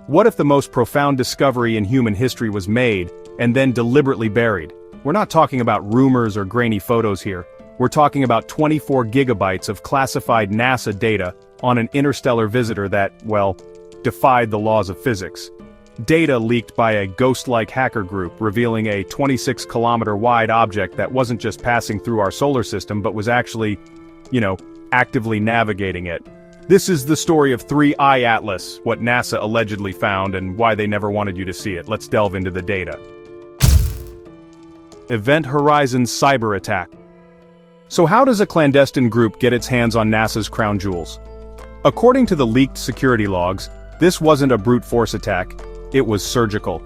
What if the most profound discovery in human history was made, and then deliberately buried? We're not talking about rumors or grainy photos here. We're talking about 24 gigabytes of classified NASA data on an interstellar visitor that, well, defied the laws of physics. Data leaked by a ghost-like hacker group revealing a 26-kilometer-wide object that wasn't just passing through our solar system but was actually, actively navigating it. This is the story of 3IATLAS, what NASA allegedly found and why they never wanted you to see it. Let's delve into the data. Event Horizon cyber attack. So how does a clandestine group get its hands on NASA's crown jewels? According to the leaked security logs, this wasn't a brute force attack, it was surgical.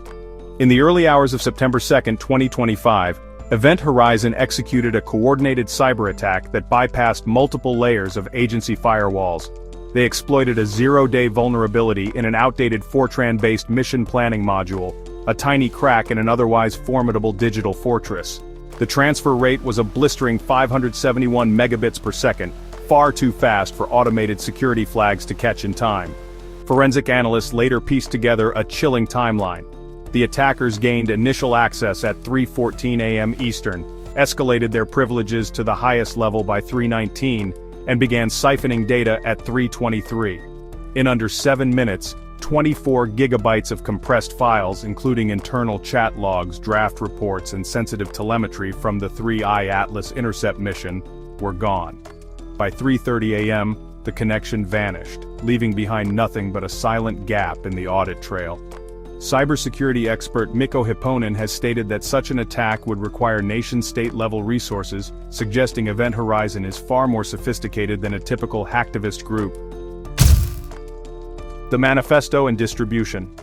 In the early hours of September 2, 2025, Event Horizon executed a coordinated cyber attack that bypassed multiple layers of agency firewalls. They exploited a zero-day vulnerability in an outdated Fortran-based mission planning module, a tiny crack in an otherwise formidable digital fortress. The transfer rate was a blistering 571 megabits per second, far too fast for automated security flags to catch in time. Forensic analysts later pieced together a chilling timeline. The attackers gained initial access at 3:14 a.m. Eastern, escalated their privileges to the highest level by 3:19, and began siphoning data at 3:23. In under 7 minutes, 24 gigabytes of compressed files, including internal chat logs, draft reports, and sensitive telemetry from the 3IATLAS Intercept mission, were gone. By 3:30 a.m., the connection vanished, leaving behind nothing but a silent gap in the audit trail. Cybersecurity expert Mikko Hipponen has stated that such an attack would require nation-state level resources, suggesting Event Horizon is far more sophisticated than a typical hacktivist group. The manifesto and distribution.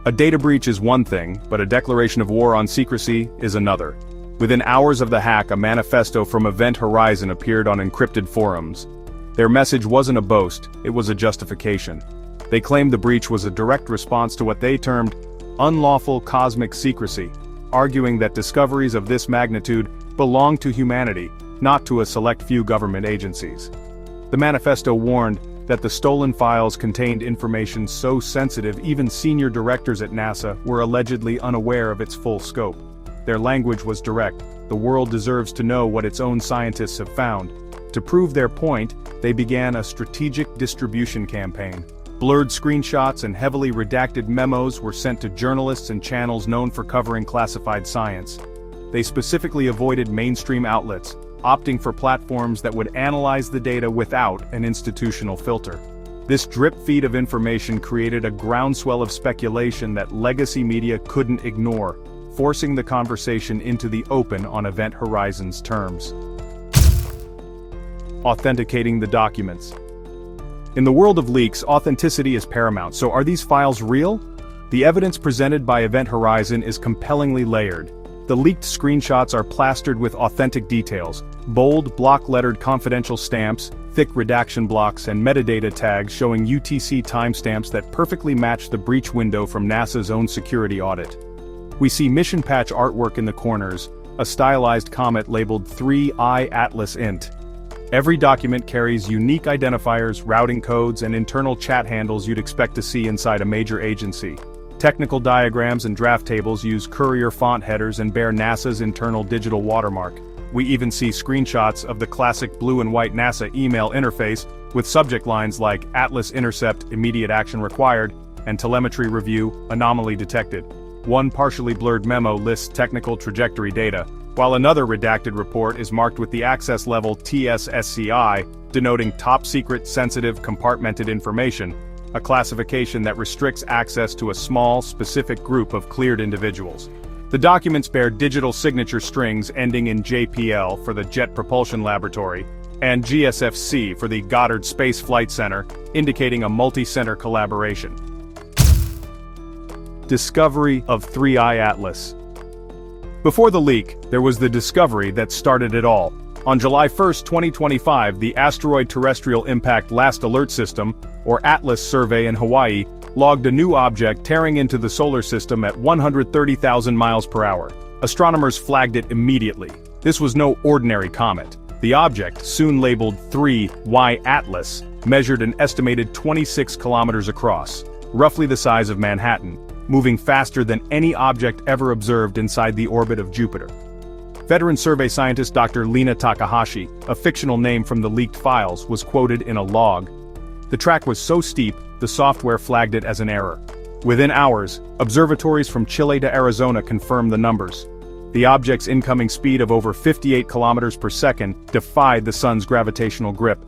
A data breach is one thing, but a declaration of war on secrecy is another. Within hours of the hack, a manifesto from Event Horizon appeared on encrypted forums. Their message wasn't a boast, it was a justification. They claimed the breach was a direct response to what they termed unlawful cosmic secrecy, arguing that discoveries of this magnitude belong to humanity, not to a select few government agencies. The manifesto warned that the stolen files contained information so sensitive even senior directors at NASA were allegedly unaware of its full scope. Their language was direct: the world deserves to know what its own scientists have found. To prove their point, they began a strategic distribution campaign. Blurred screenshots and heavily redacted memos were sent to journalists and channels known for covering classified science. They specifically avoided mainstream outlets, opting for platforms that would analyze the data without an institutional filter. This drip feed of information created a groundswell of speculation that legacy media couldn't ignore, forcing the conversation into the open on Event Horizon's terms. Authenticating the documents. In the world of leaks, authenticity is paramount, so are these files real? The evidence presented by Event Horizon is compellingly layered. The leaked screenshots are plastered with authentic details: bold, block-lettered confidential stamps, thick redaction blocks, and metadata tags showing UTC timestamps that perfectly match the breach window from NASA's own security audit. We see mission patch artwork in the corners, a stylized comet labeled 3IATLAS int. Every document carries unique identifiers, routing codes, and internal chat handles you'd expect to see inside a major agency. Technical diagrams and draft tables use courier font headers and bear NASA's internal digital watermark. We even see screenshots of the classic blue and white NASA email interface, with subject lines like Atlas Intercept, immediate action required, and telemetry review, anomaly detected. One partially blurred memo lists technical trajectory data, while another redacted report is marked with the access level TSSCI, denoting top secret, sensitive, compartmented information, a classification that restricts access to a small, specific group of cleared individuals. The documents bear digital signature strings ending in JPL for the Jet Propulsion Laboratory, and GSFC for the Goddard Space Flight Center, indicating a multi-center collaboration. Discovery of 3IATLAS. Before the leak, there was the discovery that started it all. On July 1, 2025, the Asteroid Terrestrial Impact Last Alert System, or ATLAS survey in Hawaii, logged a new object tearing into the solar system at 130,000 miles per hour. Astronomers flagged it immediately. This was no ordinary comet. The object, soon labeled 3IATLAS, measured an estimated 26 kilometers across. roughly the size of Manhattan, moving faster than any object ever observed inside the orbit of Jupiter. Veteran survey scientist Dr. Lina Takahashi, a fictional name from the leaked files, was quoted in a log. The track was so steep, the software flagged it as an error. Within hours, observatories from Chile to Arizona confirmed the numbers. The object's incoming speed of over 58 kilometers per second defied the sun's gravitational grip.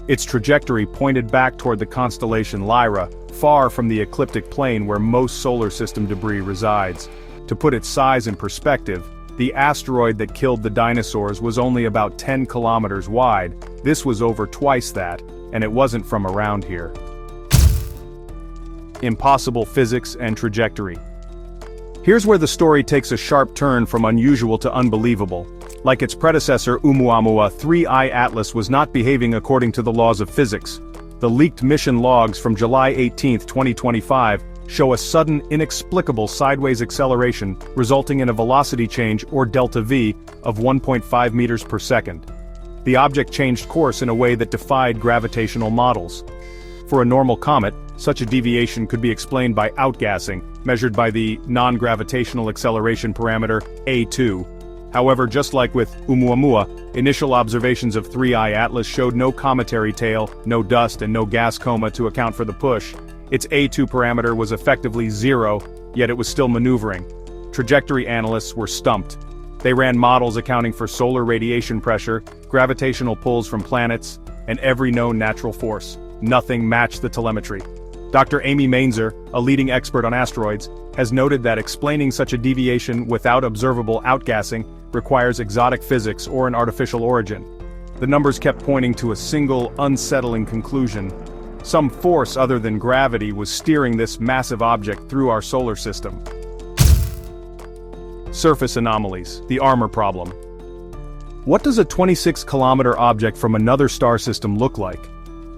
Its trajectory pointed back toward the constellation Lyra, far from the ecliptic plane where most solar system debris resides. To put its size in perspective, the asteroid that killed the dinosaurs was only about 10 kilometers wide. This was over twice that, and it wasn't from around here. Impossible physics and trajectory. Here's where the story takes a sharp turn from unusual to unbelievable. Like its predecessor Oumuamua, 3IATLAS was not behaving according to the laws of physics. The leaked mission logs from July 18, 2025, show a sudden, inexplicable sideways acceleration resulting in a velocity change, or delta V, of 1.5 meters per second. The object changed course in a way that defied gravitational models. For a normal comet, such a deviation could be explained by outgassing, measured by the non-gravitational acceleration parameter, A2. However, just like with Oumuamua, initial observations of 3IATLAS showed no cometary tail, no dust and no gas coma to account for the push. Its A2 parameter was effectively zero, yet it was still maneuvering. Trajectory analysts were stumped. They ran models accounting for solar radiation pressure, gravitational pulls from planets, and every known natural force. Nothing matched the telemetry. Dr. Amy Mainzer, a leading expert on asteroids, has noted that explaining such a deviation without observable outgassing requires exotic physics or an artificial origin. The numbers kept pointing to a single, unsettling conclusion. Some force other than gravity was steering this massive object through our solar system. Surface anomalies, the armor problem. What does a 26-kilometer object from another star system look like?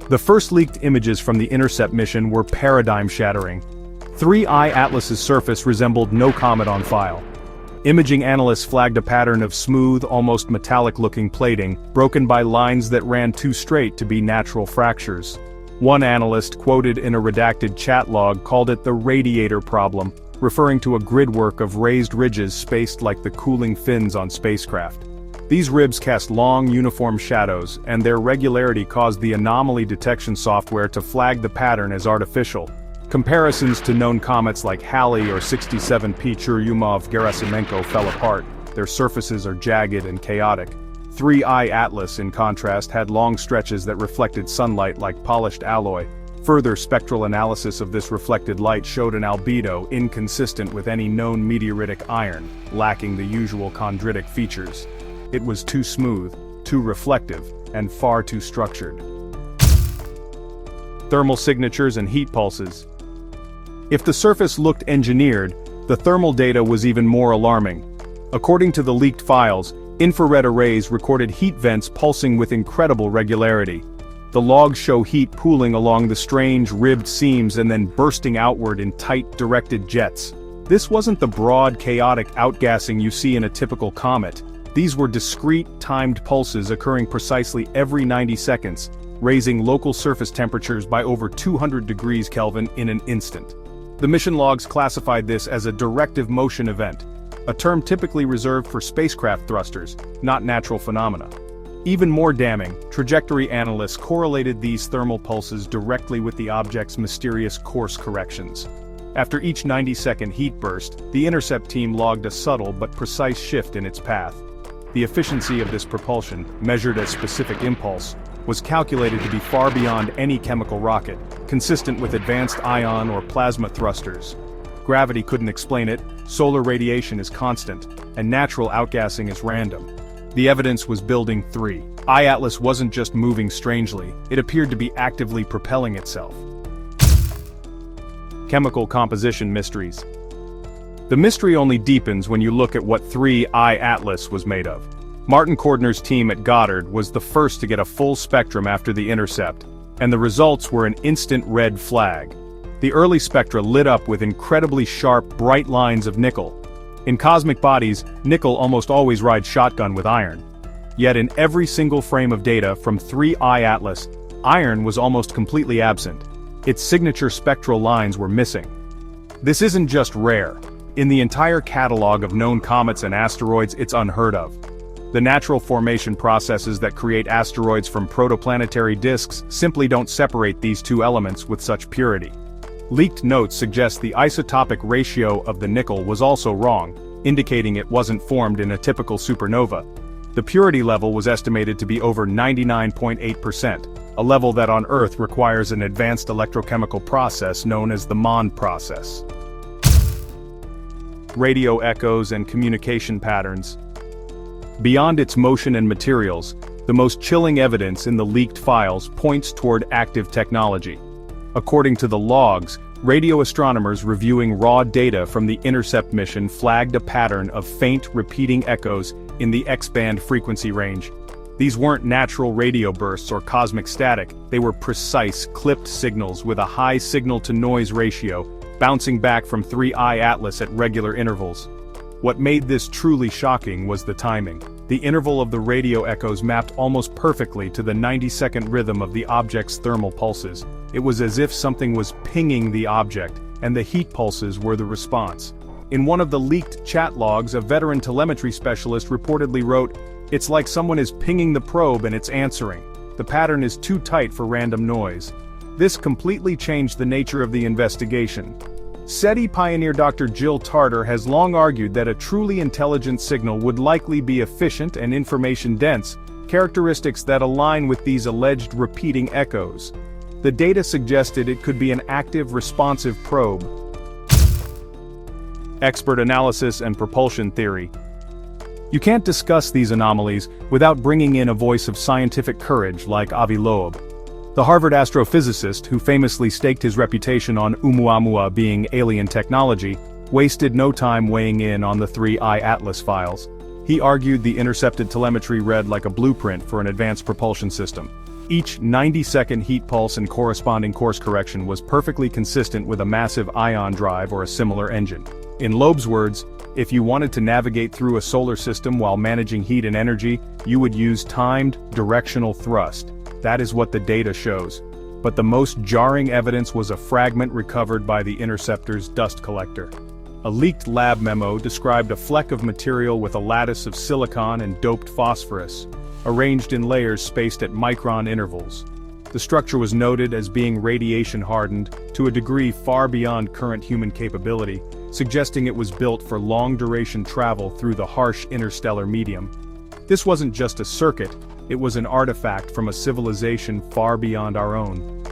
The first leaked images from the Intercept mission were paradigm-shattering. 3IATLAS's surface resembled no comet on file. Imaging analysts flagged a pattern of smooth, almost metallic-looking plating, broken by lines that ran too straight to be natural fractures. One analyst, quoted in a redacted chat log, called it the radiator problem, referring to a gridwork of raised ridges spaced like the cooling fins on spacecraft. These ribs cast long, uniform shadows, and their regularity caused the anomaly detection software to flag the pattern as artificial. Comparisons to known comets like Halley or 67P Churyumov-Gerasimenko fell apart. Their surfaces are jagged and chaotic. 3IATLAS, in contrast, had long stretches that reflected sunlight like polished alloy. Further spectral analysis of this reflected light showed an albedo inconsistent with any known meteoritic iron, lacking the usual chondritic features. It was too smooth, too reflective, and far too structured. Thermal signatures and heat pulses. If the surface looked engineered, the thermal data was even more alarming. According to the leaked files, infrared arrays recorded heat vents pulsing with incredible regularity. The logs show heat pooling along the strange ribbed seams and then bursting outward in tight, directed jets. This wasn't the broad, chaotic outgassing you see in a typical comet. These were discrete, timed pulses occurring precisely every 90 seconds, raising local surface temperatures by over 200 degrees Kelvin in an instant. The mission logs classified this as a directive motion event, a term typically reserved for spacecraft thrusters, not natural phenomena. Even more damning, trajectory analysts correlated these thermal pulses directly with the object's mysterious course corrections. After each 90-second heat burst, the Intercept team logged a subtle but precise shift in its path. The efficiency of this propulsion, measured as specific impulse, was calculated to be far beyond any chemical rocket, consistent with advanced ion or plasma thrusters. Gravity couldn't explain it, solar radiation is constant, and natural outgassing is random. The evidence was building. 3IATLAS wasn't just moving strangely, it appeared to be actively propelling itself. Chemical composition mysteries. The mystery only deepens when you look at what 3IATLAS was made of. Martin Cordner's team at Goddard was the first to get a full spectrum after the Intercept, and the results were an instant red flag. The early spectra lit up with incredibly sharp, bright lines of nickel. In cosmic bodies, nickel almost always rides shotgun with iron. Yet in every single frame of data from 3IATLAS, iron was almost completely absent. its signature spectral lines were missing. This isn't just rare. In the entire catalog of known comets and asteroids, it's unheard of. The natural formation processes that create asteroids from protoplanetary disks simply don't separate these two elements with such purity. Leaked notes suggest the isotopic ratio of the nickel was also wrong, indicating it wasn't formed in a typical supernova. The purity level was estimated to be over 99.8%, a level that on Earth requires an advanced electrochemical process known as the Mond process. Radio echoes and communication patterns. Beyond its motion and materials, the most chilling evidence in the leaked files points toward active technology. According to the logs, radio astronomers reviewing raw data from the Intercept mission flagged a pattern of faint, repeating echoes in the X-band frequency range. These weren't natural radio bursts or cosmic static, they were precise, clipped signals with a high signal-to-noise ratio, bouncing back from 3IATLAS at regular intervals. What made this truly shocking was the timing. The interval of the radio echoes mapped almost perfectly to the 90-second rhythm of the object's thermal pulses. It was as if something was pinging the object, and the heat pulses were the response. In one of the leaked chat logs, a veteran telemetry specialist reportedly wrote, "It's like someone is pinging the probe and it's answering. The pattern is too tight for random noise." This completely changed the nature of the investigation. SETI pioneer Dr. Jill Tarter has long argued that a truly intelligent signal would likely be efficient and information-dense, characteristics that align with these alleged repeating echoes. The data suggested it could be an active, responsive probe. Expert analysis and propulsion theory. You can't discuss these anomalies without bringing in a voice of scientific courage like Avi Loeb. The Harvard astrophysicist, who famously staked his reputation on Oumuamua being alien technology, wasted no time weighing in on the 3IATLAS files. He argued the intercepted telemetry read like a blueprint for an advanced propulsion system. Each 90-second heat pulse and corresponding course correction was perfectly consistent with a massive ion drive or a similar engine. In Loeb's words, if you wanted to navigate through a solar system while managing heat and energy, you would use timed, directional thrust. That is what the data shows. But the most jarring evidence was a fragment recovered by the interceptor's dust collector. A leaked lab memo described a fleck of material with a lattice of silicon and doped phosphorus, arranged in layers spaced at micron intervals. The structure was noted as being radiation-hardened to a degree far beyond current human capability, suggesting it was built for long-duration travel through the harsh interstellar medium. This wasn't just a circuit, it was an artifact from a civilization far beyond our own.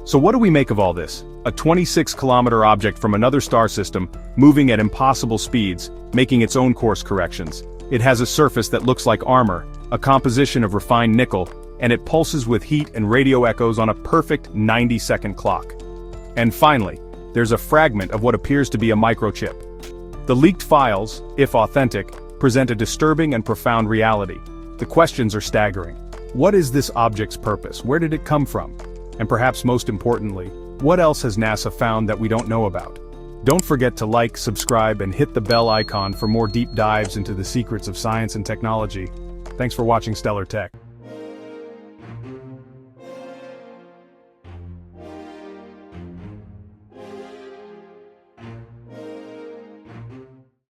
So what do we make of all this? A 26-kilometer object from another star system, moving at impossible speeds, making its own course corrections. It has a surface that looks like armor, a composition of refined nickel, and it pulses with heat and radio echoes on a perfect 90-second clock. And finally, there's a fragment of what appears to be a microchip. The leaked files, if authentic, present a disturbing and profound reality. The questions are staggering. What is this object's purpose? Where did it come from? And perhaps most importantly, what else has NASA found that we don't know about? Don't forget to like, subscribe, and hit the bell icon for more deep dives into the secrets of science and technology. Thanks for watching Stellar Tech.